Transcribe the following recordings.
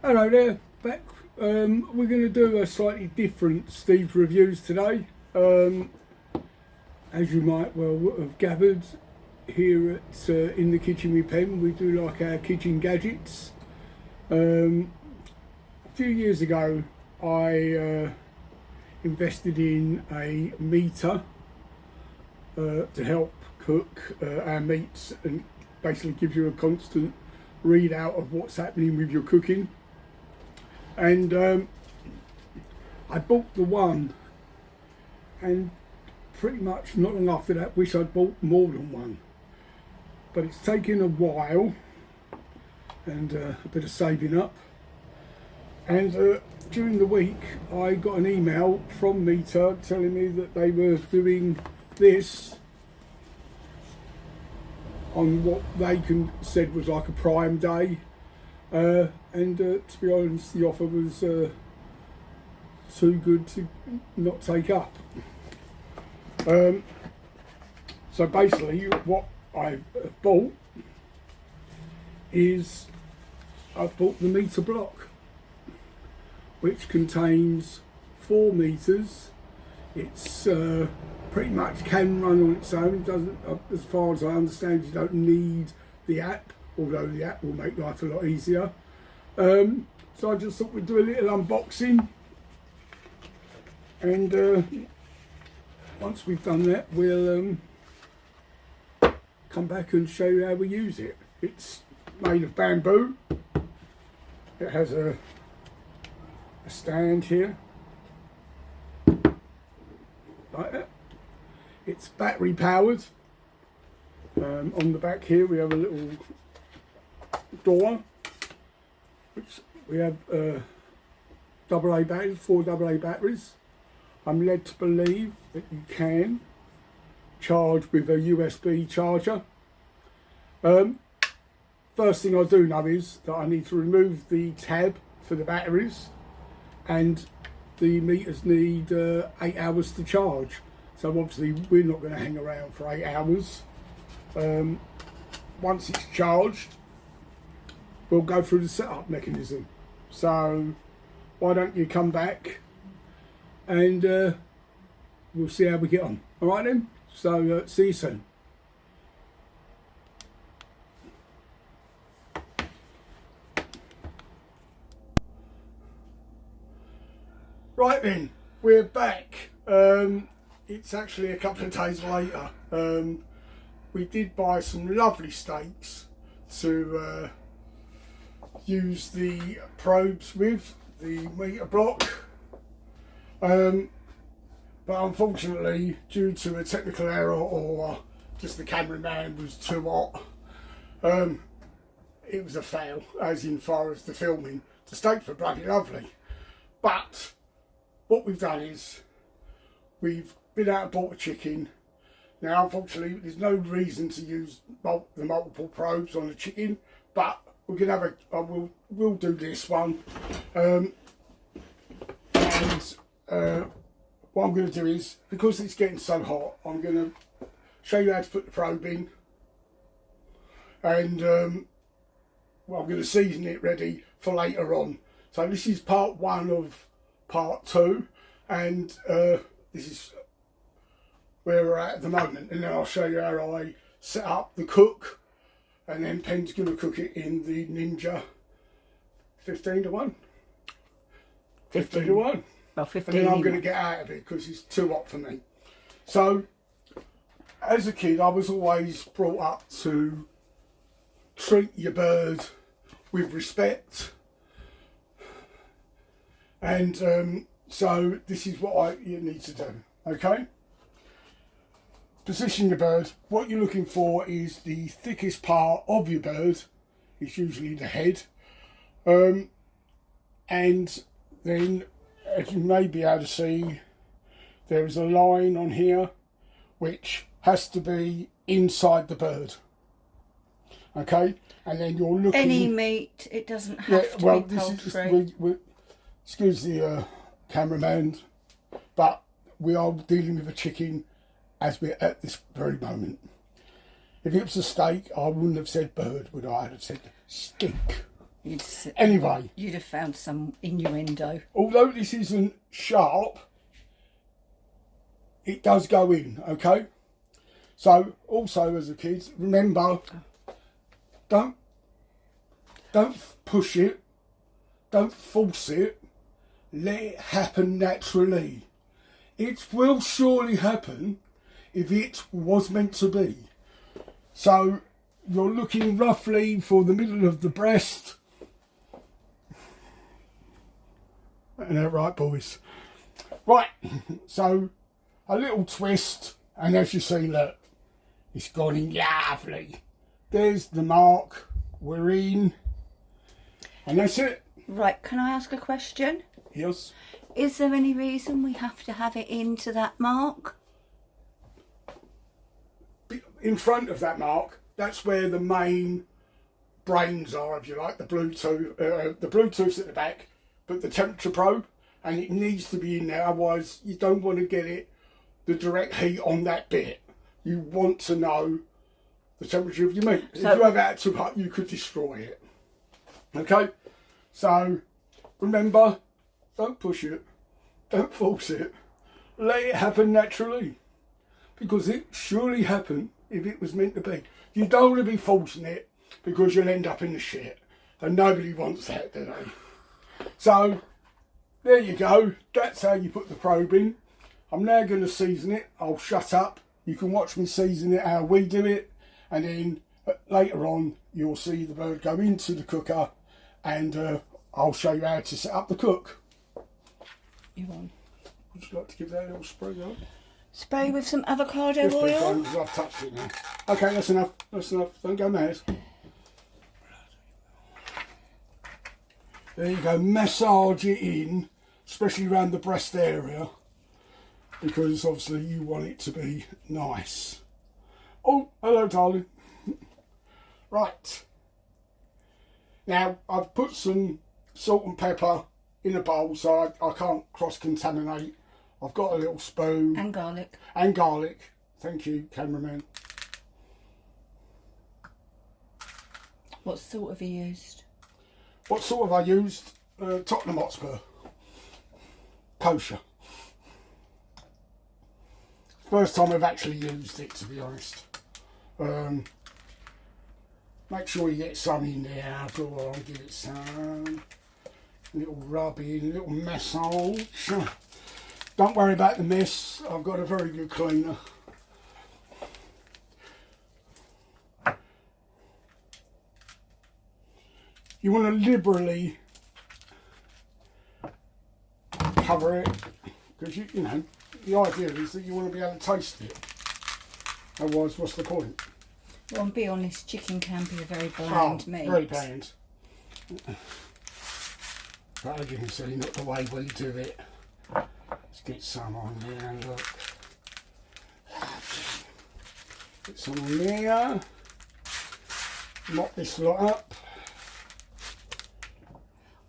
Hello there, back. We're going to do a slightly different Steve's Reviews today. As you might well have gathered, here at In the Kitchen with Pen, we do like our kitchen gadgets. A few years ago, I invested in a meter to help cook our meats, and basically gives you a constant readout of what's happening with your cooking. And I bought the one, and pretty much not long after that wish I'd bought more than one, but it's taken a while and a bit of saving up. And during the week I got an email from Meter telling me that they were doing this on what they said was like a Prime Day, and to be honest, the offer was too good to not take up. So basically what I bought is I bought the meter block, which contains 4 meters. It's pretty much can run on its own. Doesn't, as far as I understand, you don't need the app, although the app will make life a lot easier. So I just thought we'd do a little unboxing, and once we've done that, we'll come back and show you how we use it. It's made of bamboo. It has a stand here, like that. It's battery powered. On the back here we have a little door, which we have AA batteries, 4 AA batteries. I'm led to believe that you can charge with a USB charger. First thing I do know is that I need to remove the tab for the batteries, and the meters need 8 hours to charge. So obviously we're not going to hang around for 8 hours. Once it's charged, we'll go through the setup mechanism. So why don't you come back and we'll see how we get on. All right then, so see you soon. Right then, we're back. It's actually a couple of days later. We did buy some lovely steaks to use the probes with, the meter block. But unfortunately, due to a technical error, or just the cameraman was too hot, it was a fail, as in far as the filming. The steaks were bloody lovely, but what we've done is we've been out and bought a chicken. Now unfortunately there's no reason to use the multiple probes on the chicken, but we're gonna have we'll do this one. What I'm going to do is, because it's getting so hot, I'm going to show you how to put the probe in, and well, I'm going to season it ready for later on. So this is part 1 of part 2, and this is where we're at the moment, and then I'll show you how I set up the cook, and then Pen's going to cook it in the Ninja 15:1. 15:1. Well, 15. And then I'm going to get out of it because it's too hot for me. So, as a kid, I was always brought up to treat your bird with respect. And so this is what you need to do, okay? Position your bird. What you're looking for is the thickest part of your bird. It's usually the head. And then, as you may be able to see, there is a line on here which has to be inside the bird. Okay, and then you're looking. Any meat, it doesn't have to be poultry. Excuse the cameraman, but we are dealing with a chicken as we're at this very moment. If it was a steak, I wouldn't have said bird, would I? I'd have said steak. Anyway. You'd have found some innuendo. Although this isn't sharp, it does go in, okay? So, also as a kid, remember, don't push it, don't force it, let it happen naturally. It will surely happen if it was meant to be. So, you're looking roughly for the middle of the breast. Isn't that right, boys? Right, so a little twist, and as you see, look, it's gone in lovely. There's the mark, we're in, and that's it. Right, can I ask a question? Yes. Is there any reason we have to have it into that mark? In front of that mark, that's where the main brains are, if you like, the Bluetooth's at the back, but the temperature probe, and it needs to be in there, otherwise you don't want to get the direct heat on that bit. You want to know the temperature of your meat. So, if you have that too hot, you could destroy it. Okay? So, remember, don't push it, don't force it, let it happen naturally, because it surely happened if it was meant to be. You don't want to be forcing it, because you'll end up in the shit, and nobody wants that, do they? So, there you go, that's how you put the probe in. I'm now going to season it. I'll shut up. You can watch me season it how we do it, and then later on you'll see the bird go into the cooker, and I'll show you how to set up the cook. You on? Would you like to give that a little spray on? Spray with some avocado Just oil? because I've touched it now. Okay, that's enough. That's enough. Don't go mad. There you go. Massage it in, especially around the breast area, because obviously you want it to be nice. Oh, hello, darling. Right. Now, I've put some salt and pepper in a bowl so I can't cross-contaminate. I've got a little spoon. And garlic. And garlic. Thank you, cameraman. What salt have you used? What salt have I used? Tottenham Hotspur. Kosher. First time I've actually used it, to be honest. Make sure you get some in there. Go on, give it some. A little rubbing, a little massage. Don't worry about the mess. I've got a very good cleaner. You want to liberally cover it, because you know the idea is that you want to be able to taste it. Otherwise, what's the point? Well, and be honest, chicken can be a very bland meat. Very bland. But as you can see, not the way we do it. Let's get some on there. Look. Get some on there. Mop this lot up.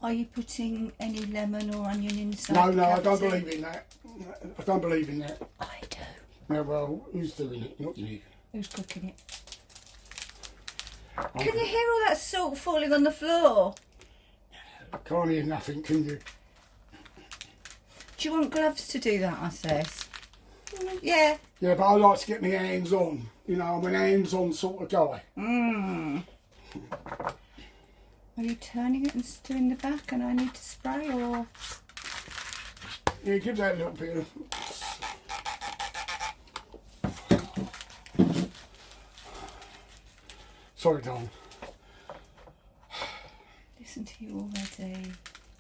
Are you putting any lemon or onion inside? No, I don't believe in that. I don't believe in that. I do. No, well, who's doing it? Not you. Who's cooking it? Can you hear all that salt falling on the floor? Can't hear nothing, can you? Do you want gloves to do that, I says? Yeah. Yeah, but I like to get my hands on. You know, I'm an hands-on sort of guy. Are you turning it and doing the back and I need to spray, or? Yeah, give that a little bit of... Sorry, darling. Listen to you already.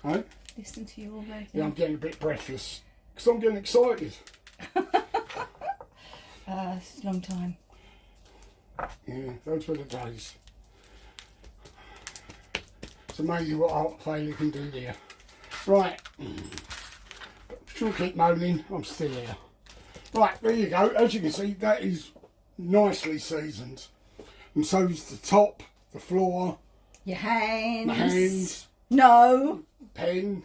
Hey? Listen to you already. Yeah, I'm getting a bit breathless. Because I'm getting excited. It's a long time. Yeah, those were the days. It's amazing what art failure can do there. Right. Shouldn't keep moaning, I'm still here. Right, there you go. As you can see, that is nicely seasoned. And so is the top, the floor. Your hands. My hands. No. Pen.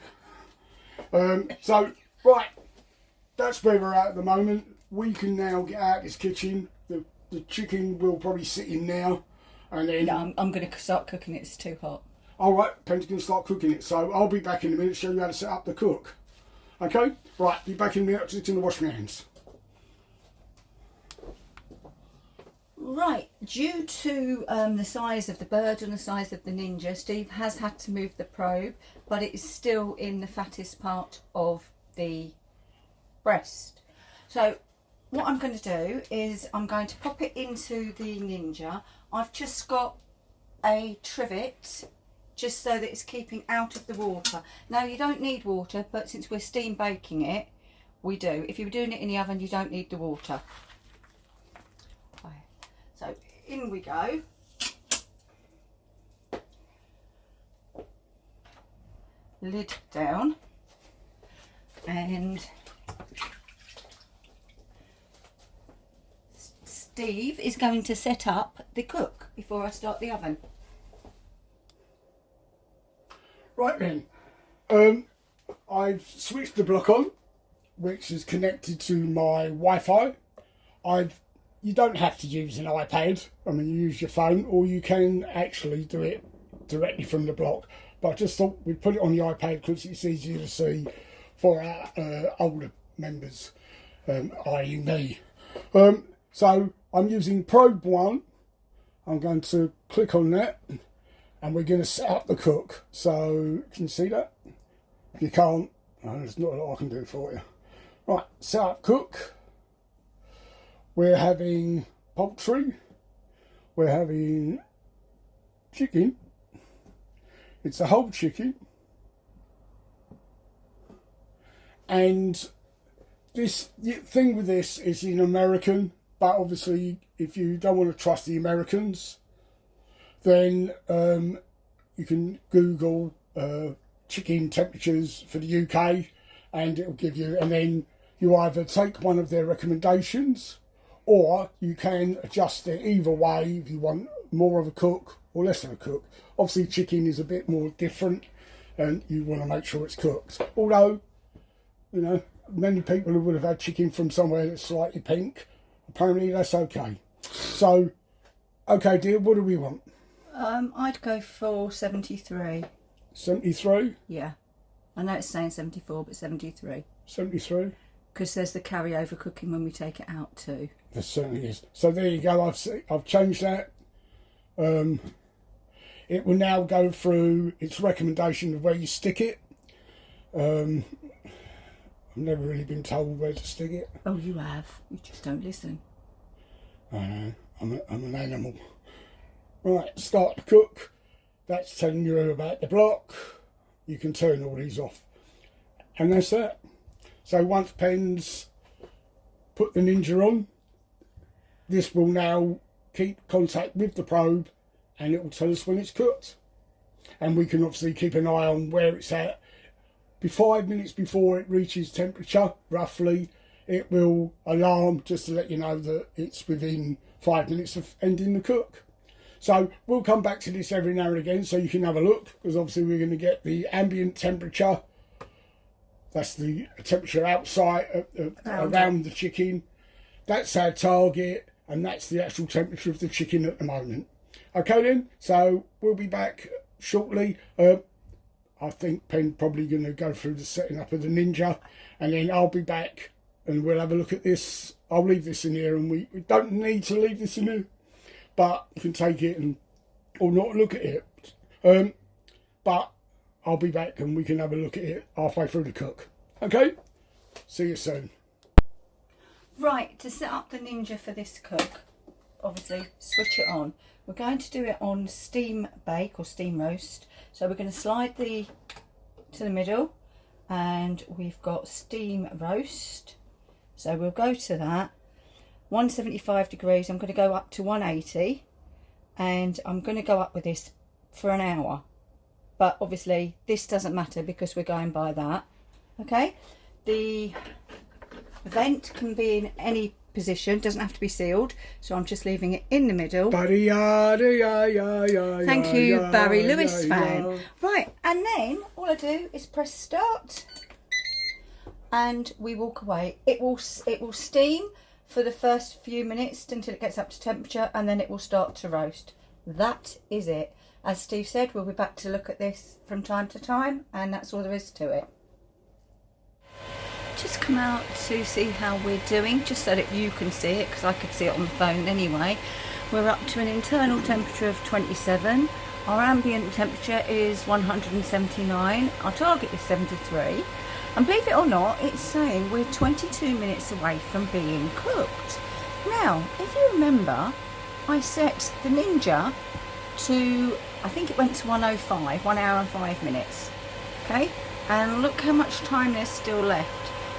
So, right. That's where we're at the moment. We can now get out of this kitchen. The chicken will probably sit in now. And then... No, I'm going to start cooking it. It's too hot. Alright, Pen's going to start cooking it, so I'll be back in a minute to show you how to set up the cook. Okay? Right, be back in a minute, just going to wash my hands. Right, due to the size of the bird and the size of the Ninja, Steve has had to move the probe, but it is still in the fattest part of the breast. So what I'm going to do is I'm going to pop it into the Ninja. I've just got a trivet just so that it's keeping out of the water. Now you don't need water, but since we're steam baking it, we do. If you're doing it in the oven, you don't need the water. So in we go. Lid down, and Steve is going to set up the cook before I start the oven. Right then, I've switched the block on, which is connected to my Wi-Fi. You don't have to use an iPad. I mean, you use your phone, or you can actually do it directly from the block. But I just thought we'd put it on the iPad because it's easier to see for our older members, i.e. me. So I'm using probe 1. I'm going to click on that, and we're going to set up the cook. So can you see that? If you can't, there's not a lot I can do for you. Right, set up cook. We're having poultry, we're having chicken, it's a whole chicken, and this thing with this is in American, but obviously if you don't want to trust the Americans, then you can Google chicken temperatures for the UK, and it'll give you, and then you either take one of their recommendations, or you can adjust it either way if you want more of a cook or less of a cook. Obviously chicken is a bit more different and you want to make sure it's cooked. Although, you know, many people would have had chicken from somewhere that's slightly pink. Apparently that's okay. So, okay dear, what do we want? I'd go for 73. 73? Yeah. I know it's saying 74, but 73. 73? Because there's the carryover cooking when we take it out too. There certainly is. So there you go. I've changed that. It will now go through its recommendation of where you stick it. I've never really been told where to stick it. Oh, you have. You just don't listen. I know. I'm an animal. Right, start to cook. That's telling you about the block. You can turn all these off. And that's that. So once Pen's put the Ninja on, this will now keep contact with the probe and it will tell us when it's cooked. And we can obviously keep an eye on where it's at. 5 minutes before it reaches temperature, roughly, it will alarm just to let you know that it's within 5 minutes of ending the cook. So we'll come back to this every now and again so you can have a look, because obviously we're going to get the ambient temperature. That's the temperature outside, around the chicken. That's our target, and that's the actual temperature of the chicken at the moment. Okay then, so we'll be back shortly. I think Pen's probably going to go through the setting up of the Ninja, and then I'll be back and we'll have a look at this. I'll leave this in here, and we don't need to leave this in here, but you can take it and or not look at it. But I'll be back and we can have a look at it halfway through the cook. Okay? See you soon. Right, to set up the Ninja for this cook, obviously switch it on. We're going to do it on steam bake or steam roast. So we're going to slide to the middle, and we've got steam roast. So we'll go to that. 175 degrees, I'm going to go up to 180, and I'm going to go up with this for an hour. But obviously this doesn't matter because we're going by that. Okay, the vent can be in any position, doesn't have to be sealed, so I'm just leaving it in the middle. Thank you, Barry Lewis fan. Right, and then all I do is press start and we walk away. It will steam for the first few minutes until it gets up to temperature, and then it will start to roast. That is it. as Steve said, we'll be back to look at this from time to time, and that's all there is to it. Just come out to see how we're doing, just so that you can see it, because I could see it on the phone anyway. We're up to an internal temperature of 27. Our ambient temperature is 179. Our target is 73. And believe it or not, it's saying we're 22 minutes away from being cooked. Now, if you remember, I set the Ninja to, I think it went to 105, 1 hour and 5 minutes. Okay, and look how much time there's still left.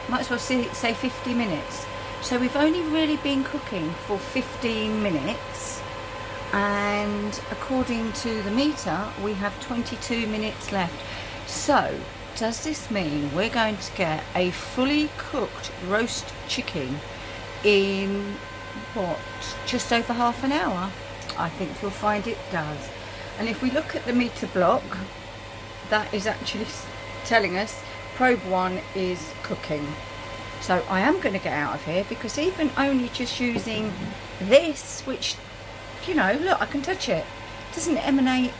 Might as well say 50 minutes. So we've only really been cooking for 15 minutes, and according to the meter we have 22 minutes left. So does this mean we're going to get a fully cooked roast chicken in what, just over half an hour? I think you'll find it does. And if we look at the meter block, that is actually telling us probe 1 is cooking. So I am going to get out of here, because even only just using this, which, you know, look, I can touch it. It doesn't emanate,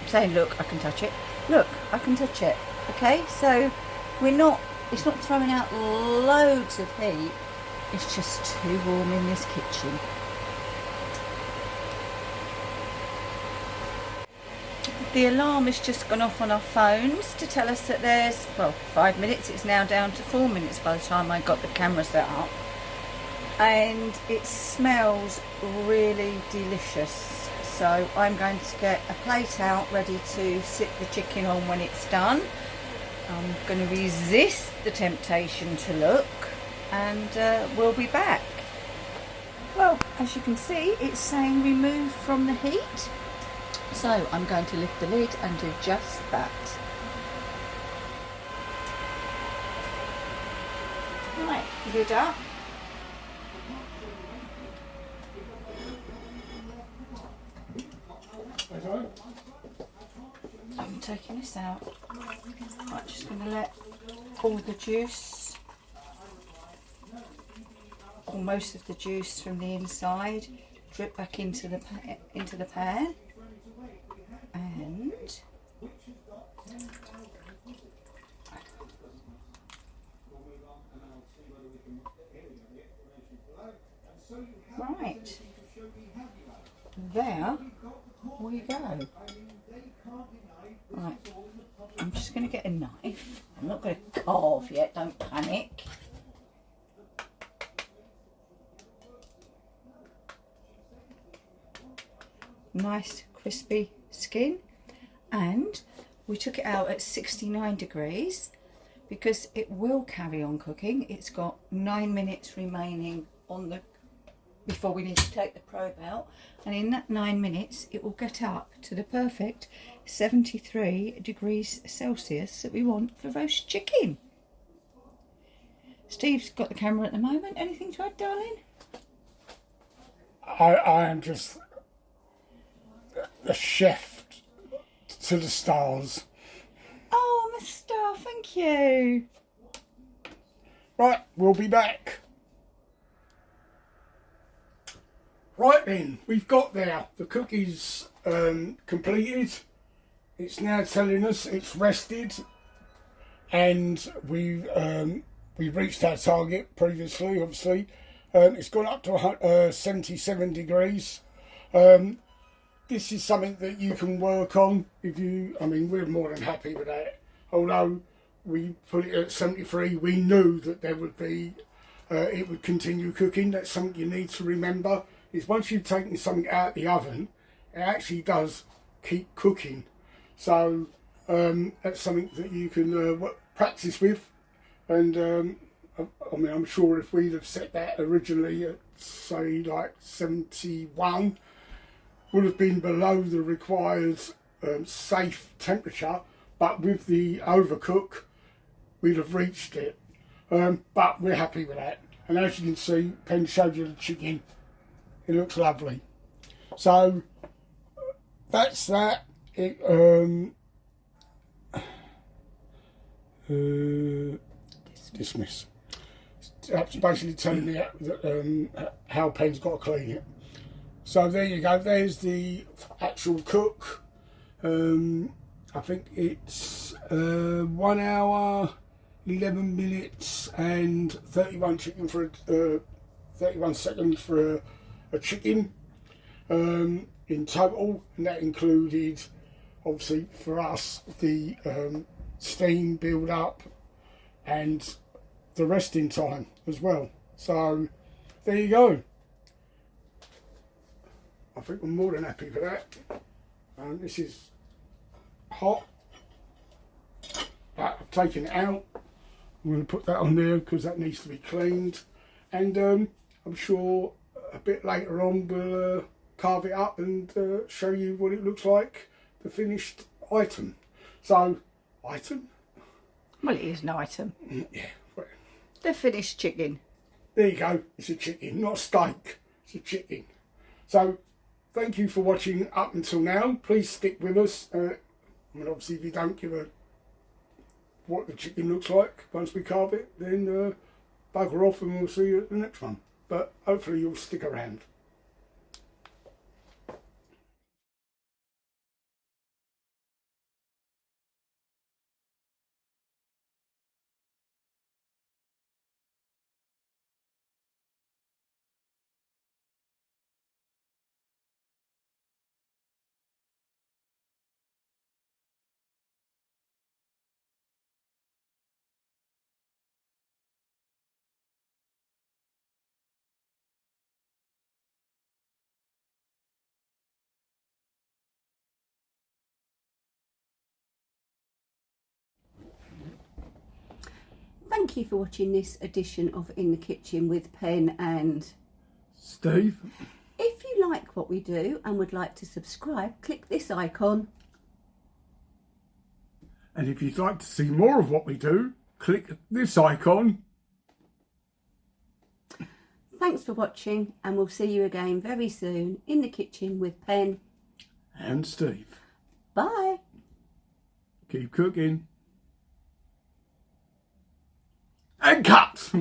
I'm saying look, I can touch it. Look, I can touch it. Okay, so it's not throwing out loads of heat. It's just too warm in this kitchen. The alarm has just gone off on our phones to tell us that there's, well, 5 minutes. It's now down to 4 minutes by the time I got the camera set up. And it smells really delicious. So I'm going to get a plate out ready to sit the chicken on when it's done. I'm going to resist the temptation to look, and we'll be back. Well, as you can see, it's saying remove from the heat. So I'm going to lift the lid and do just that. Right, lid up. I'm taking this out. Right, just going to let all the juice, or most of the juice from the inside, drip back into the pan. And right, there we go. Right, I'm just going to get a knife. I'm not going to carve yet, don't panic. Nice crispy skin, and we took it out at 69 degrees because it will carry on cooking. It's got 9 minutes remaining on the before we need to take the probe out, and in that 9 minutes it will get up to the perfect 73 degrees Celsius that we want for roast chicken. Steve's got the camera at the moment. Anything to add, darling? I am just a chef to the stars. Oh, I'm a star, thank you. Right, we'll be back. Right then, we've got there. The cookie's completed. It's now telling us it's rested, and we've reached our target previously, obviously. It's gone up to 77 degrees. This is something that you can work on if you, I mean, we're more than happy with that. Although we put it at 73, we knew that there would be, it would continue cooking. That's something you need to remember, is once you've taken something out of the oven, it actually does keep cooking. So that's something that you can practice with. And I mean, I'm sure if we'd have set that originally at, say, like 71, would have been below the required safe temperature, but with the overcook we'd have reached it. But we're happy with that, and as you can see, Pen showed you the chicken. It looks lovely. So that's that. Dismiss. That's basically telling me how Pen's got to clean it. So there you go, there's the actual cook. I think it's 1 hour, 11 minutes and 31 seconds for a chicken in total, and that included, obviously for us, the steam build up and the resting time as well. So there you go. I think I'm more than happy for that. This is hot, but I've taken it out. I'm going to put that on there because that needs to be cleaned, and I'm sure a bit later on we'll carve it up and show you what it looks like, the finished item. So, item? Well, it is an item. Yeah. Well, The finished chicken. there you go. It's a chicken, not a steak. It's a chicken. So, thank you for watching up until now. Please stick with us. I mean, obviously, if you don't give a what the chicken looks like once we carve it, then bugger off and we'll see you at the next one. But hopefully you'll stick around. Thank you for watching this edition of In the Kitchen with Pen and Steve? If you like what we do and would like to subscribe, click this icon. And if you'd like to see more of what we do, click this icon. Thanks for watching, and we'll see you again very soon in the kitchen with Pen And Steve. Bye. Keep cooking. And cut!